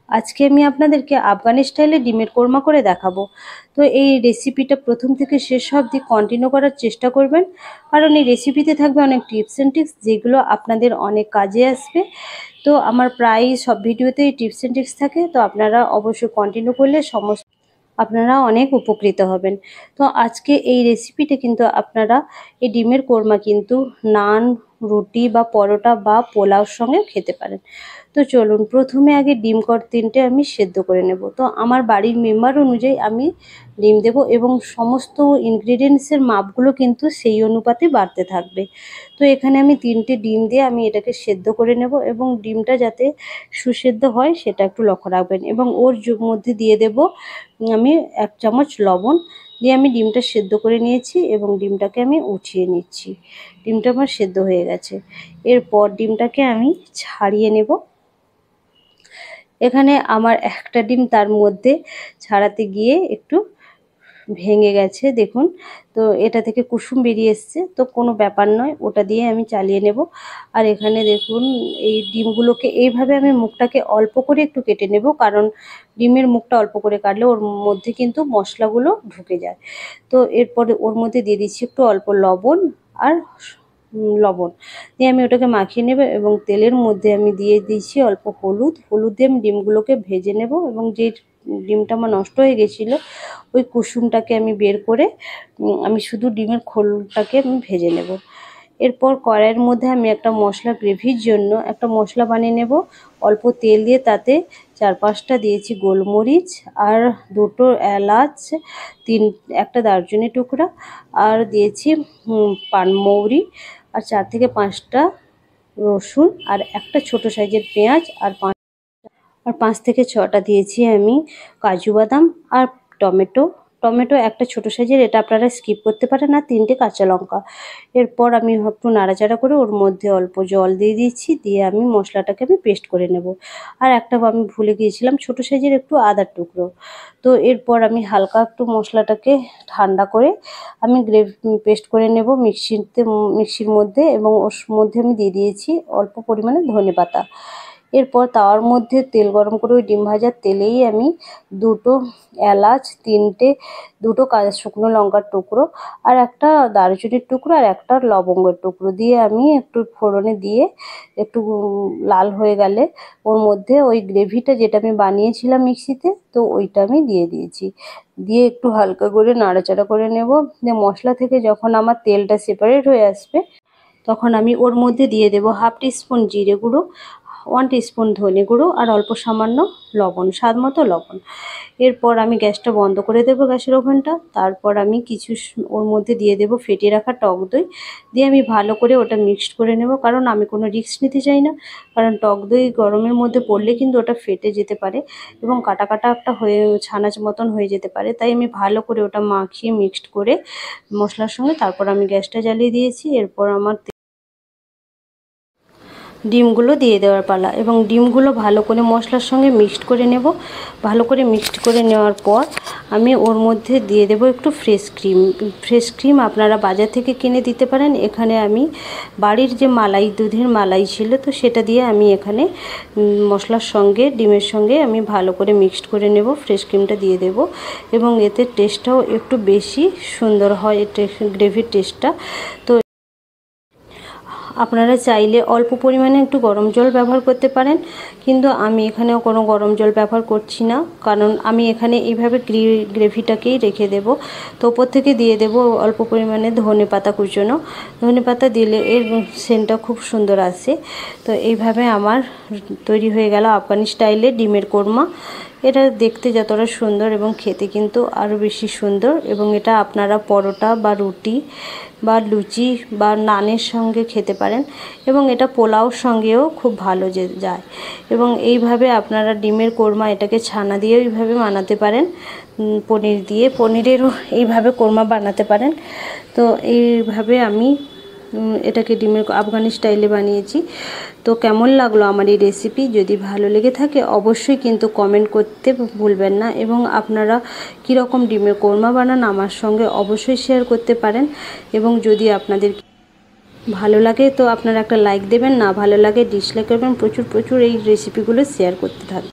আজকে আমি আপনাদেরকে আফগানি স্টাইলে ডিমের কোরমা করে দেখাবো। তো এই রেসিপিটা প্রথম থেকে শেষ অবধি কন্টিনিউ করার চেষ্টা করবেন, কারণ এই রেসিপিতে থাকবে অনেক টিপস অ্যান্ড ট্রিক্স যেগুলো আপনাদের অনেক কাজে আসবে। তো আমার প্রায় সব ভিডিওতেই টিপস অ্যান্ড ট্রিক্স থাকে, তো আপনারা অবশ্যই কন্টিনিউ করলে আপনারা অনেক উপকৃত হবেন। তো আজকে এই রেসিপিটা কিন্তু আপনারা এই ডিমের কোরমা কিন্তু নান, রুটি বা পরোটা বা পোলাওর সঙ্গে খেতে পারেন। তো চলুন প্রথমে আগে ডিম তিনটে আমি সেদ্ধ করে নেব। তো আমার বাড়ির মেম্বার অনুযায়ী আমি ডিম দেব এবং সমস্ত ইনগ্রিডিয়েন্টসের মাপগুলো কিন্তু সেই অনুপাতে বাড়তে থাকবে। তো এখানে আমি 3টে ডিম দিয়ে আমি এটাকে সেদ্ধ করে নেব এবং ডিমটা যাতে সুসেদ্ধ হয় সেটা একটু লক্ষ্য রাখবেন। এবং ওর মধ্যে দিয়ে দেব আমি 1 চামচ লবণ, দিয়ে আমি ডিমটা সেদ্ধ করে নিয়েছি এবং ডিমটাকে আমি উঠিয়ে নিচ্ছি। ডিমটা আমার সেদ্ধ হয়ে গেছে। এরপর ডিমটাকে আমি ছাড়িয়ে নেব। এখানে আমার একটা ডিম তার মধ্যে ছাড়াতে গিয়ে একটু ভেঙে গেছে, দেখুন। তো এটা থেকে কুসুম বেরিয়ে এসছে, তো কোনো ব্যাপার নয়, ওটা দিয়ে আমি চালিয়ে নেব। আর এখানে দেখুন এই ডিমগুলোকে এইভাবে আমি মুখটাকে অল্প করে একটু কেটে নেব, কারণ ডিমের মুখটা অল্প করে কাটলে ওর মধ্যে কিন্তু মশলাগুলো ঢুকে যায়। তো এরপরে ওর মধ্যে দিয়ে দিচ্ছি একটু অল্প লবণ আর লবণ দিয়ে আমি ওটাকে মাখিয়ে নেব এবং তেলের মধ্যে আমি দিয়ে দিচ্ছি অল্প হলুদ দিয়ে আমি ডিমগুলোকে ভেজে নেব এবং যে ডিমটা আমার নষ্ট হয়ে গেছিলো ওই কুসুমটাকে আমি বের করে আমি শুধু ডিমের খোলটাকে আমি ভেজে নেব। এরপর কড়াইয়ের মধ্যে আমি একটা মশলা গ্রেভির জন্য একটা মশলা বানিয়ে নেব। অল্প তেল দিয়ে তাতে 4-5টা দিয়েছি গোলমরিচ আর 2টো এলাচ, একটা দারচিনি টুকরা আর দিয়েছি পানমৌরি আর 4 থেকে 5টা রসুন আর একটা ছোট সাইজের পেঁয়াজ আর 5 থেকে 6টা দিয়েছি আমি কাজু বাদাম আর টমেটো একটা ছোট সাইজের, এটা আপনারা স্কিপ করতে পারেন, আর 3টে কাঁচা লঙ্কা। এরপর আমি একটু নাড়াচাড়া করে ওর মধ্যে অল্প জল দিয়ে দিচ্ছি, দিয়ে আমি মশলাটাকে আমি পেস্ট করে নেব। আর একটা আমি ভুলে গিয়েছিলাম ছোট সাইজের একটু আদার টুকরো। তো এরপর আমি হালকা একটু মশলাটাকে ঠান্ডা করে আমি পেস্ট করে নেব মিক্সির মধ্যে, এবং ওর মধ্যে আমি দিয়ে দিয়েছি অল্প পরিমাণে ধনেপাতা। এরপর তাওয়ার মধ্যে তেল গরম করে ওই ডিম ভাজার তেলেই আমি 2টো এলাচ, 2টো শুকনো লঙ্কার টুকরো আর একটা দারুচিনির টুকরো আর একটা লবঙ্গের টুকরো দিয়ে আমি একটু ফোড়নে দিয়ে একটু লাল হয়ে গেলে ওর মধ্যে ওই গ্রেভিটা যেটা আমি বানিয়েছিলাম মিক্সিতে, তো ওইটা আমি দিয়ে দিয়েছি। দিয়ে একটু হালকা করে নাড়াচাড়া করে নেব। দিয়ে মশলা থেকে যখন আমার তেলটা সেপারেট হয়ে আসবে তখন আমি ওর মধ্যে দিয়ে দেব 1/2 টিস্পুন জিরে গুঁড়ো, 1 টিস্পুন ধনে গুঁড়ো আর অল্প সামান্য লবণ, স্বাদ মতো লবণ। এরপর আমি গ্যাসটা বন্ধ করে দেব, গ্যাসের ওভেনটা। তারপর আমি ওর মধ্যে দিয়ে দেব ফেটিয়ে রাখা টক দই, দিয়ে আমি ভালো করে ওটা মিক্সড করে নেব, কারণ আমি কোনো রিস্ক নিতে চাই না, কারণ টক দই গরমের মধ্যে পড়লে কিন্তু ওটা ফেটে যেতে পারে এবং কাটা কাটা একটা হয়ে ছানাচ মতন হয়ে যেতে পারে। তাই আমি ভালো করে ওটা মাখিয়ে মিক্সড করে মশলার সঙ্গে তারপর আমি গ্যাসটা জ্বালিয়ে দিয়েছি। এরপর আমার ডিমগুলো দিয়ে দেওয়ার পালা, এবং ডিমগুলো ভালো করে মশলার সঙ্গে মিক্সড করে নেব। ভালো করে মিক্সড করে নেওয়ার পর আমি ওর মধ্যে দিয়ে দেব একটু ফ্রেশ ক্রিম আপনারা বাজার থেকে কিনে দিতে পারেন। এখানে আমি বাড়ির যে দুধের মালাই ছিল, তো সেটা দিয়ে আমি এখানে মশলার সঙ্গে ডিমের সঙ্গে আমি ভালো করে মিক্সড করে নেব। ফ্রেশ ক্রিমটা দিয়ে দেব এবং এতে টেস্টটাও একটু বেশি সুন্দর হয়, গ্রেভির টেস্টটা। তো আপনারা চাইলে অল্প পরিমাণে একটু গরম জল ব্যবহার করতে পারেন, কিন্তু আমি এখানেও কোনো গরম জল ব্যবহার করছি না, কারণ আমি এখানে এইভাবে গ্রেভিটাকেই রেখে দেব। তো ওপর থেকে দিয়ে দেব অল্প পরিমাণে ধনেপাতা কুচনো। ধনেপাতা দিলে এর সেন্টটা খুব সুন্দর আসে। তো এইভাবে আমার তৈরি হয়ে গেল আফগানি স্টাইলে ডিমের কোরমা। এটা দেখতে যতটা সুন্দর এবং খেতে কিন্তু আরও বেশি সুন্দর, এবং এটা আপনারা পরোটা বা রুটি বা লুচি বা নানের সঙ্গে খেতে পারেন, এবং এটা পোলাওর সঙ্গেও খুব ভালো যায়। এবং এইভাবে আপনারা ডিমের কোরমা এটাকে ছানা দিয়েও এইভাবে বানাতে পারেন, পনিরেরও এইভাবে কোরমা বানাতে পারেন। তো এইভাবে আমি এটাকে ডিমের আফগানি স্টাইলে বানিয়েছি। তো কেমন লাগলো আমার এই রেসিপি? যদি ভালো লেগে থাকে অবশ্যই কিন্তু কমেন্ট করতে ভুলবেন না, এবং আপনারা কীরকম ডিমের কোরমা বানান আমার সঙ্গে অবশ্যই শেয়ার করতে পারেন। এবং যদি আপনাদের ভালো লাগে তো আপনারা একটা লাইক দেবেন, না ভালো লাগে ডিসলাইক করবেন। প্রচুর এই রেসিপিগুলো শেয়ার করতে থাকবেন।